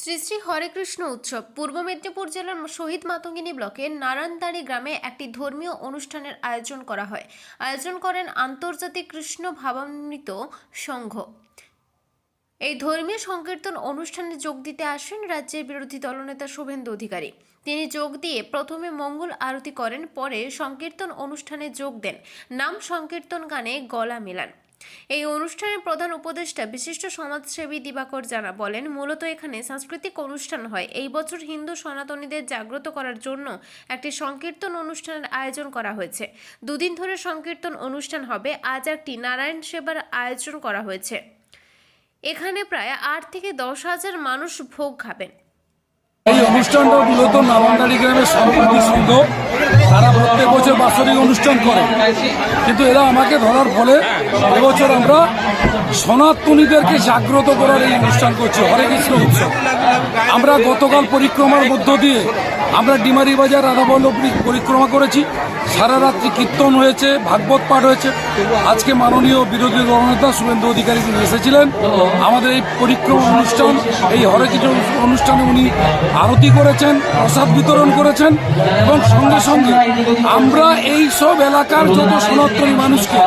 শ্রী শ্রী হরেকৃষ্ণ উৎসব পূর্ব মেদিনীপুর জেলার শহীদ মাতঙ্গিনী ব্লকের নারায়ণদাড়ি গ্রামে একটি ধর্মীয় অনুষ্ঠানের আয়োজন করা হয়। আয়োজন করেন আন্তর্জাতিক কৃষ্ণ ভাবামৃত সংঘ। এই ধর্মীয় সংকীর্তন অনুষ্ঠানে যোগ দিতে আসেন রাজ্যের বিরোধী দলনেতা শুভেন্দু অধিকারী। তিনি যোগ দিয়ে প্রথমে মঙ্গল আরতি করেন, পরে সংকীর্তন অনুষ্ঠানে যোগ দেন। নাম সংকীর্তন গানে গলা মেলান। এই অনুষ্ঠানের প্রধান উপদেষ্টা বিশিষ্ট সমাজসেবী দিবাকর জানা বলেন, মূলত এখানে সাংস্কৃতিক অনুষ্ঠান হয়। এই বছর হিন্দু সনাতনীদের জাগ্রত করার জন্য একটি সংকীর্তন অনুষ্ঠানের আয়োজন করা হয়েছে। দুদিন ধরে সংকীর্তন অনুষ্ঠান হবে। আজ একটি নারায়ণ সেবার আয়োজন করা হয়েছে। এখানে প্রায় 8 থেকে 10 হাজার মানুষ ভোগ খাবেন। এই অনুষ্ঠানটা মূলত নারায়ণদাড়ি গ্রামের সাম্প্রতিক সংঘ, তারা প্রত্যেক বছর বাৎসরিক অনুষ্ঠান করে, কিন্তু এরা আমাকে ধরার ফলে এবছর আমরা সনাতনীদেরকে জাগ্রত করার এই অনুষ্ঠান করছি, হরে কৃষ্ণ উৎসব। আমরা গতকাল পরিক্রমার মধ্য দিয়ে আমরা ডিমারি বাজার রাধাবল্লভ পরিক্রমা করেছি, সারা রাত্রি কীর্তন হয়েছে, ভাগবত পাঠ হয়েছে। আজকে মাননীয় বিরোধী দলনেতা শুভেন্দু অধিকারী তিনি এসেছিলেন। আমাদের এই পরিক্রমা অনুষ্ঠান, এই হরে কৃষ্ণ অনুষ্ঠানে উনি আরতি করেছেন, প্রসাদ বিতরণ করেছেন এবং সঙ্গে সঙ্গে আমরা এই সব এলাকার যত সনাতনী মানুষকে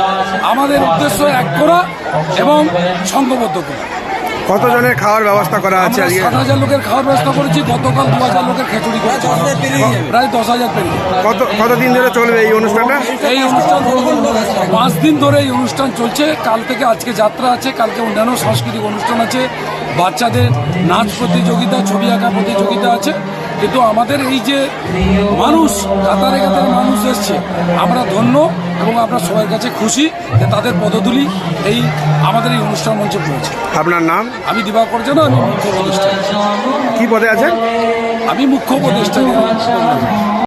আমাদের উদ্দেশ্য এক করা এবং সংঘবদ্ধ করা। কতজনের খাওয়ার ব্যবস্থা করা আছে? 7,000 লোকের খাওয়ার ব্যবস্থা করেছি। গতকাল 2,000 লোকের খিচুড়ি করেছি, প্রায় 10,000 পেরিয়ে। কতদিন ধরে চলবে এই অনুষ্ঠানটা? এই অনুষ্ঠান 5 দিন ধরে এই অনুষ্ঠান চলছে। কাল থেকে আজকে যাত্রা আছে, কালকে অন্যান্য সাংস্কৃতিক অনুষ্ঠান আছে, বাচ্চাদের নাচ প্রতিযোগিতা, ছবি আঁকা প্রতিযোগিতা আছে। কিন্তু আমাদের এই যে মানুষ, কাতারে কাতারে মানুষ এসছে, আমরা ধন্য এবং আমরা সবার কাছে খুশি যে তাদের পদধূলি এই আমাদের এই অনুষ্ঠান মঞ্চে পড়েছে। আপনার নাম? আমি দিবাকর জানা, আমি মুখ্য উপদেষ্টা। কি পদে আছেন? আমি মুখ্য উপদেষ্টা।